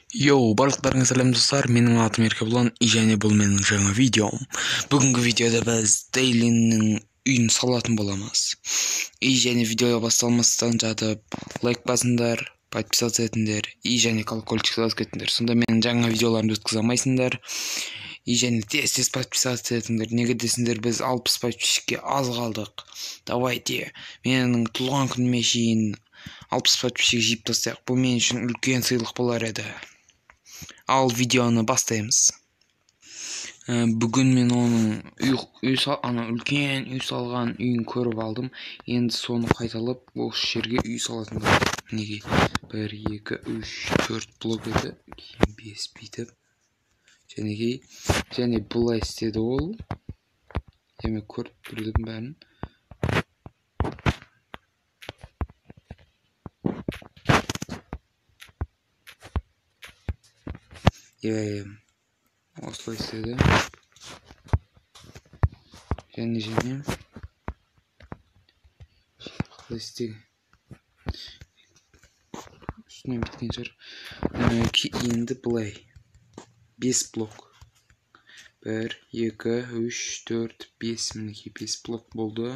Барлықтарыңа сәлем достар, менің атым Еркебұлан және бұл менің жаңа видеом. Бүгінгі видеода біз Дейлиннің үйін салатын боламыз. Және видеоға басталмастан жатып лайк басыңдар, подписаться етіңдер, және колокольчик жазып кетіңдер. Сонда менің жаңа видеоларымды өткізе алмайсыңдар. Және тез подписаться етіңдер. Неге десеңдер, біз 60 подписчикке аз қалдық. Давайте менің туған күніме шейін 60 подписчик жиып тастайық. Бұл мен үшін үлкен сыйлық болар еді. Ал видеоны бастаймыз. Бүгін мен оның үлкен үй салған үйін көріп алдым. Енді соны қайталап осы жерге үй салатын болдым. Мінекей 1 2 3 4 блок еді, кейін 5 бүйтіп. Және бұлай істеді ол. Мен көріп білдім бәрін. Осылай істеді. Және қалай істеген үстінен біткен шығар. Енді бұлай 5 блок 1 2 3 4 5, мінекей 5 блок болды.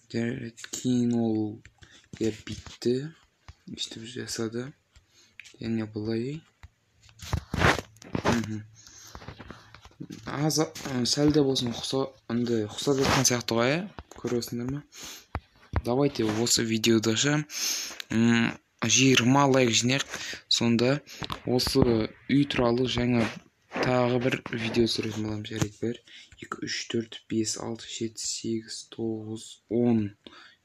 Кейін ол бітті, өстіп жасады. Және бұлай сәл де болсын ұқсап жатқан сияқты ғой, көресіңдер ме? Давайте осы видеода 20 лайк жинайық. Сонда осы үй туралы жаңа тағы бір видео түсіретін боламын. Жарайды, 1 2 3 4 5 6 7 8 9 10.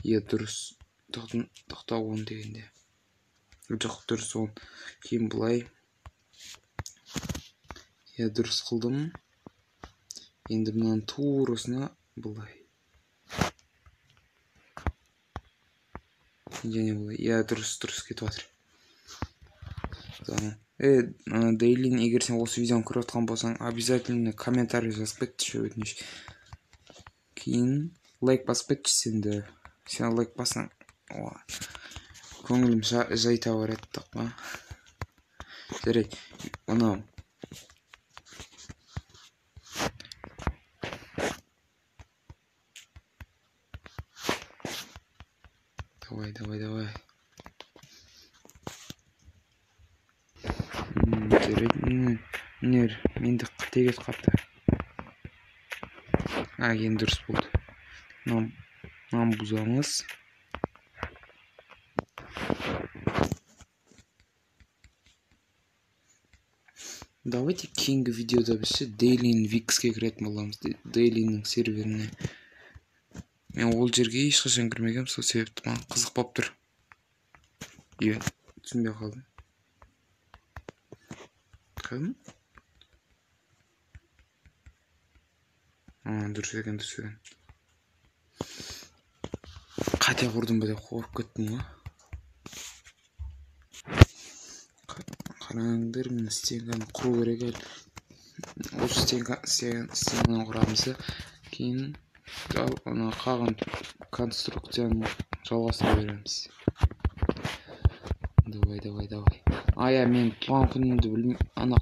Дұрыс. Тоқта 10 дегенде. Жоқ, дұрыс 10. Кейін бұлай. Дұрыс қылдым. Енді мұнан турысына бұлай. Және бұлай. Дұрыс кетіп жатыр. Дейлин, егер сен осы видеоны көріп отқан болсаң, обязательно комментарий жазып кетші, өтініш. Кейін лайк басып кетші сенді. Сен лайк бассаң, көңілім жайта барады, тақпа. Жарайды, анау. Давай. Менді тегет қапты. Енді дұрыс болды. Мынаны бұзамыз. Давайте кейінгі видеода біз Дейлин Викске кіретін боламыз. Дейлиннің серверіне. Мен ол жерге ешқашан кірмегенмін, сол себепті маған қызық болып тұр. Түсінбей қалдым. Қадым? Дұрыс екен. Қате құрдым ба деп қорып кеттім ғой. Қараңдар, мен стенканы құру керек әлі. Осы стенканы құрамызды. Кейін қаған конструкцияны жалғастыра береміз. Давай. Мен туған күнімді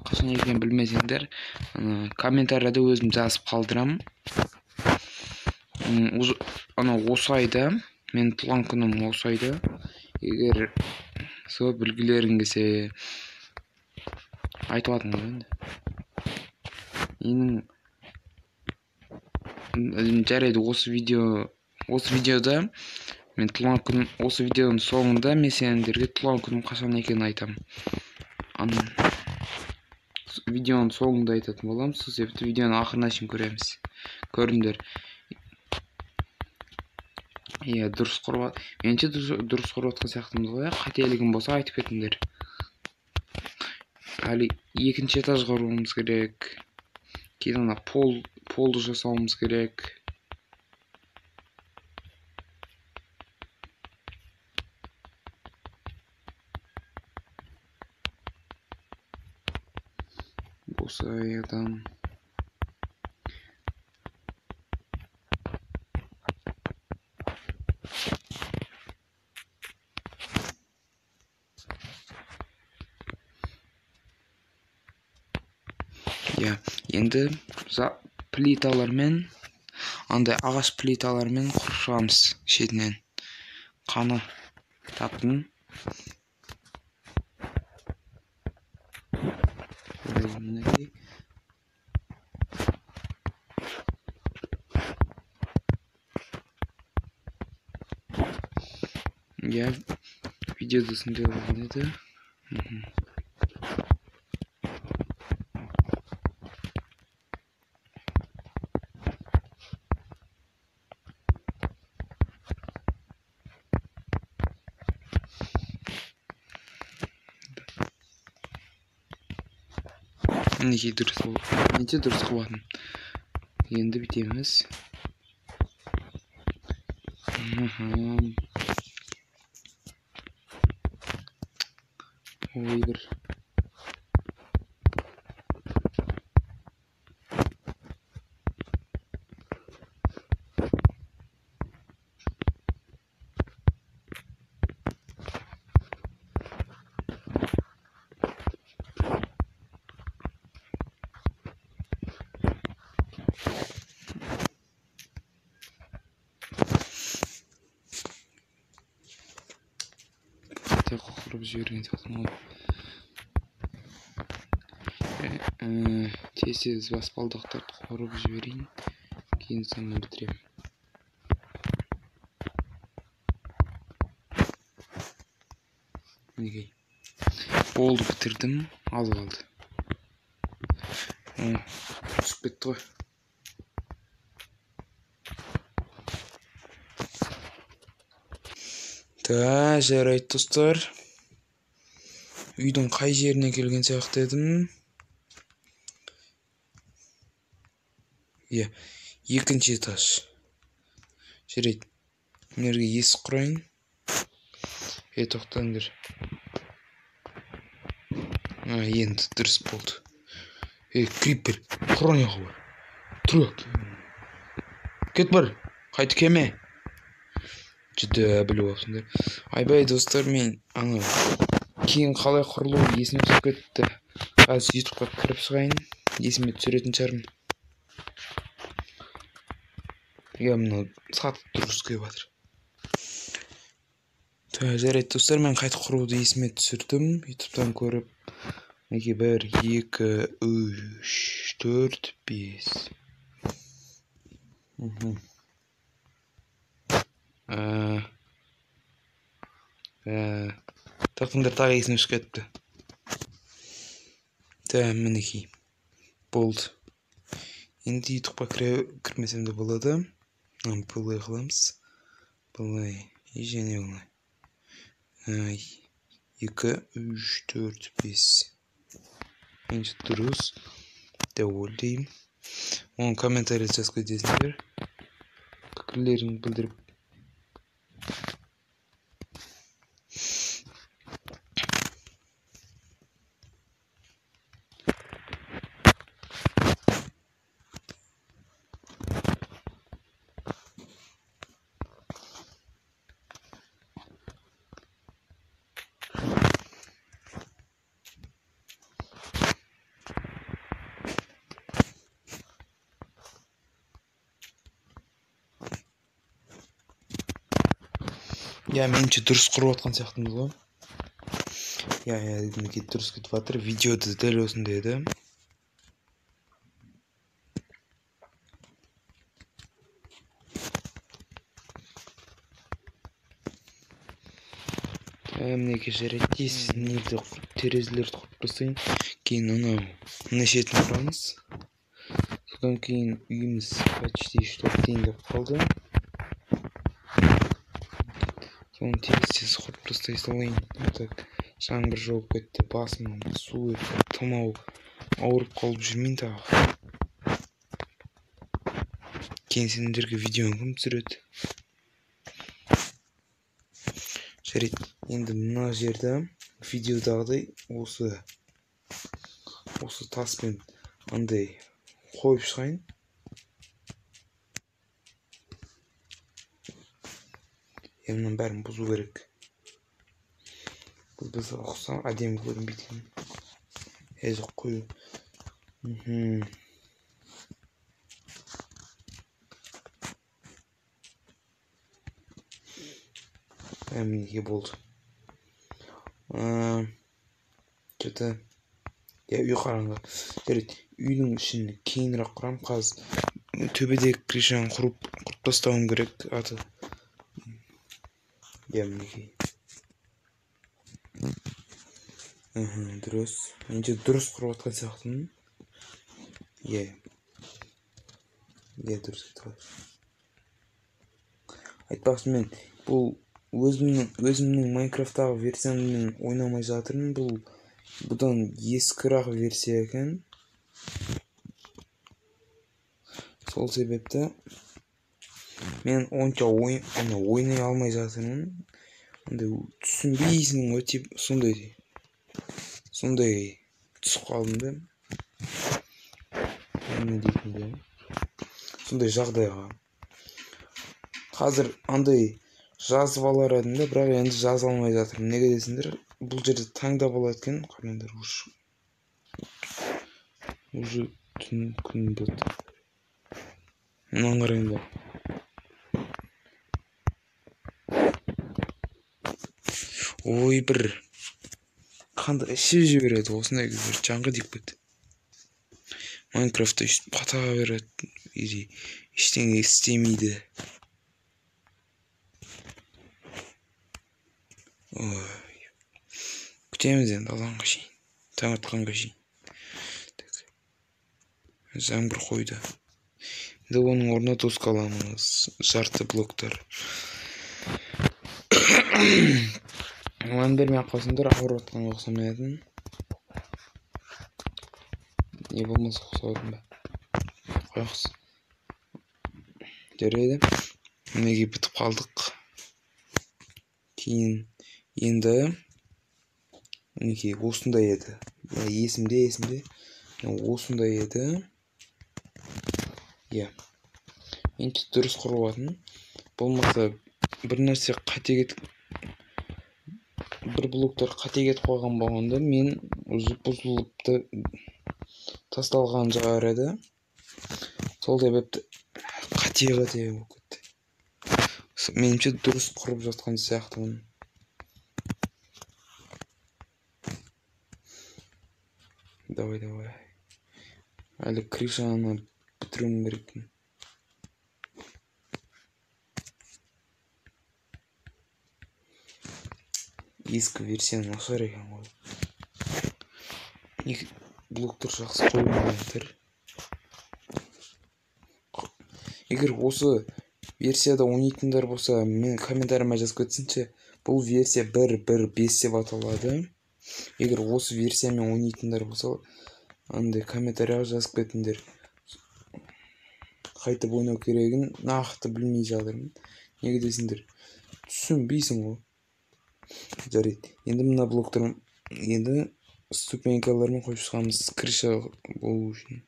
қашан екенін білмесеңдер, комментарияда өзім жазып қалдырам. Осы айда, мен туған күнім осы айда. Егер сол білгілерің келсе айтып атыңыз енді. Жарайды, осы видеода мен туған күнім, осы видеоның соңында мен сендерге туған күнім қашан екенін айтам. Видеоның соңында айтатын болам, сол себепті видеоның ақырына шейін көреміз. Көріңдер. Дұрыс құрып. Менше дұрыс құрып отқан сияқтымыз ғой. Қателігім болса айтып кетіңдер. Әлі екінші этаж құруымыз керек. Кейін полды жасауымыз керек. Осы айдан Ya, endi plitalarмен андай ағаш плиталармен құрып шығамыз шетінен. Қаны таптым. Я видеода сондай болған еді. Мінекей дұрыс қылатын. Енді бітеміз. Ой, бір. Құрып жіберген сияқтымын ғой. Тез баспалдақтарды құрып жіберейін. Кейін соны бітіремін. Мінекей. Болды, бітірдім. Алып алды. Түсіп кетті ғой. Жарайды достар. Үйдің қай жеріне келген сияқты едім. Екінші этаж. Жарайды. Мерге есік құрайын. Тоқтаңдар. Енді дұрыс болды. Криппер, құран яғы бар. Тұрық. Кет бар. Қайты кеме. Жүді біліп олсыңдар. Айбай достар, мен кейін қалай құрылу есіме түсіп кетті. Қазір ютубқа кіріп шығайын. Есіме түсіретін шығармын. Мына сатып дұрыс кеп жатыр. Жарайды достар, мен қайта құруды есіме түсірдім. Ютубтан көріп. Мінекей 1, 2, 3, 4, 5. Тақындар тағы есім шығып кетті. Мінекей. Болды. Енді ютубқа кірмесем де болады. Бұлай қыламыз. Бұлай. Және бұлай. 2, 3, 4, 5. Енді дұрыс. Довольдеймін. Оның комментарий жазып кетесіңдер. Пікірлерін білдіріп. Менше дұрыс құрып отқан сияқтымыз ғой. Мінекей дұрыс кетіп жатыр. Видеода дәл осындай еді. Мінекей жарайды. Нерді терезелерді құрып бастайын. Кейін мына шетін құрамыз. Содан кейін үйіміз почти что дайындап қалды. Соны тез құрып тастай салайын. Жаңбыр жауып кетті, басым су етті, тұмау ауырып қалып жүрмейін тағы. Кейін сендерге видеоны кім түсіреді. Жарайды. Енді мына жерді видеодағыдай осы таспен андай қойып шығайын. Мұның бәрін бұзу керек. Бұл бізді ұқса әдемі көрінбейді. Жоқ қою. Miniki болды. Что-то я үй қараңғы. Жарайды, үйдің ішін кеңірек құрам. Қазір төбедегі крышаны құрып тастауым керек. Аты. Миники. Дұрыс. Менде дұрыс құрып жатқан сияқтымын. Дұрыс айтып. Айтпақшы, мен бұл өзімнің Майнкрафттағы версияммен ойнамай жатырмын. Бұдан ескірақ версия екен. Сол себепті мен онша ойнай алмай жатырмын. Түсінбейсің ғой, тип сондай түсіп қалдым да. Не дейтін, сондай жағдайға. Қазір андай жазып алар едім де, бірақ енді жаза алмай жатырмын. Неге десеңдер, бұл жерде таңда болады екен. Қараңдар, уже күн болды. Мынаны қараңдар. Ой, бір қандай ішіп жібереді, осындай бір жанға тиіп кетті. Майнкрафтта үйтіп қата береді, ештеңе істемейді. Күтеміз енді алаңға шейін, таң атқанға шейін. Жаңбыр қойды. Енді оның орнына тосқа аламыз, жарты блоктар. Маған бермей қалсаңдар, ауырып атқан ұқсамайтын. Не болмаса ұқсайтын ба? Қояқсыз. Жарайды. Неге бітіп қалдық. Кейін енді мінекей осындай еді. Есімде. Осындай еді. Мен дұрыс құрыватын. Болмаса бір нәрсе бір блоктар қате кетіп қойған болғанда мен бұзылып тасталған жағар еді. Сол себепті қате болып кетті. Меніңше дұрыс құрып жатқан сияқтымын. Давай. Әлі крышаны бітіруім керек. Ескі версияны нашар екен ғой. Блоктар жақсы қойылмағандар. Егер осы версияда ойнайтындар болса, мен комментарийіме жазып кетсінші. Бұл версия 1.1.5 деп аталады. Егер осы версиямен ойнайтындар болса, андай комментарийға жазып кетіңдер. Қайтып ойнау керегін нақты білмей жатырмын. Неге десеңдер, түсінбейсің ғой. Жарайды. Енді мына блоктар, енді ступенькалармен қойып шығамыз, крыша болу үшін.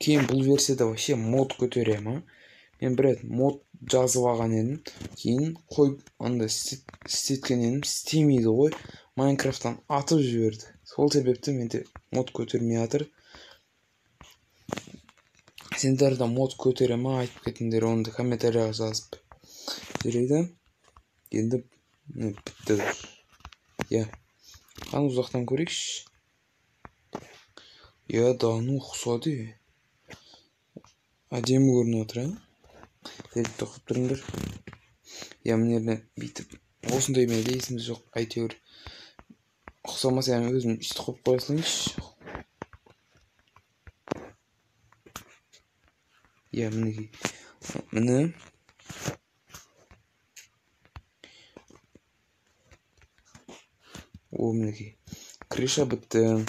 Кейін бұл версияда вообще мод көтерем. Мен бір мод жазып алған едім. Кейін қойып анда істеткен едім, істемейді ғой. Майнкрафттан атып жіберді. Сол себепті менде мод көтермей жатыр. Сендер де мод көтере ма, айтып кетіңдер, оны комментарийға жазып. Жарайды. Енді бітті. Қан ұзақтан көрейікші. Даны ұқсады. Әдемі көрініп отыр. Келіп тоқып тұрыңдар. Мені бүйтіп осындай мен есімде жоқ, әйтеуір ұқсамаса өзім үсті қойып қоя салайыншы. Мінекей. Міне. Мінекей. Крыша бітті.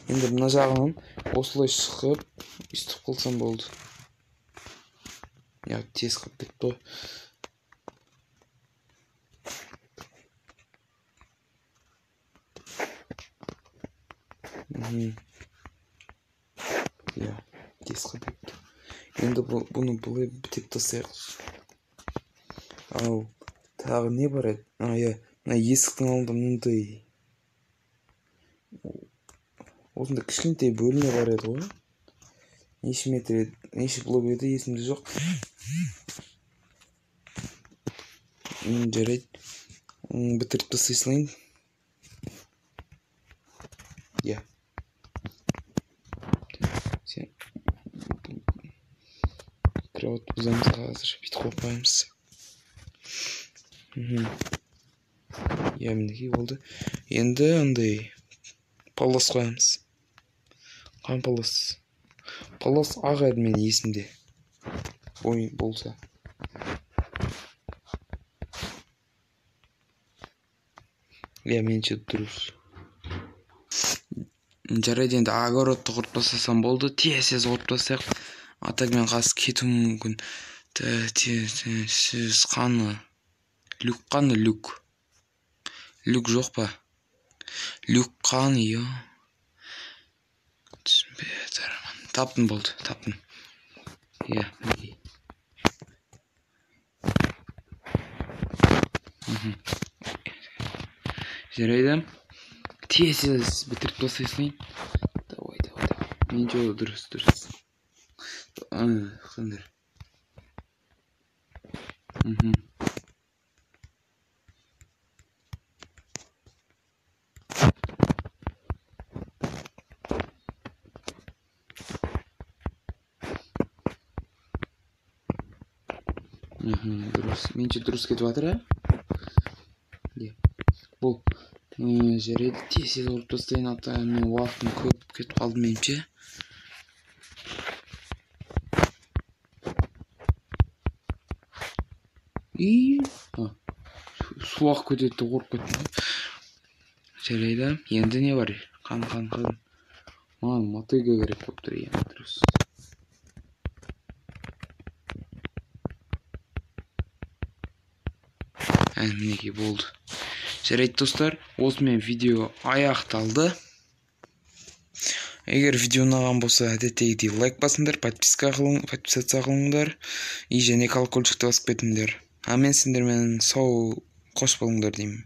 Енді мына жағынан осылай шығып, үстіп қылсам болды. Тез қып бітті. Тез қып бітті. Енді бұны бұлай бітеп тастайық. тағы не бар еді? Иә, мына есіктің алдында мындай осында кішкентай бөлме бар еді ғой. Неше метр еді, неше блок еді, есімде жоқ. Жарайды, бітіріп тастай салайын. Иә, сен кровать бұзамыз қазір, бүйтіп қойып қоямыз. Иә, мінекей болды. Енді андай палас қоямыз. Қан палас. Палас ақ еді мен есімде. Ой, болса. Иә, менше дұрыс. Жарайды, енді огородты құрып тастасам болды. Тез құрып тастайық. Атак мен қазір кетуім мүмкін. Сіз қаны? Люк қаны, люк? Люк жоқ па? Люк қаны, иә. Таптым болды, таптым. Иә, мінекей. Жарайды. Тез бітіріп тастай салайын. Давай. Мен жолы дұрыс. Қандар. Дұрыс. Менше дұрыс кетіп жатыр, Иә. Бұл жарайды, тез ұрып тастайын. Ата мен уақытым көп кетіп қалды менше. Суақ көтеді, қорып кеттім. Жарайды, енді не бар? Қан. Мотыга керек болып тұр, иә, дұрыс. Мінекей болды. Жарайды достар, осымен видео аяқталды. Егер видео ұнаған болса, әдеттегідей лайк басыңдар, подписация қылыңдар, және колокольчикті басып кетіңдер. Мен сендермен сау қош болыңдар деймін.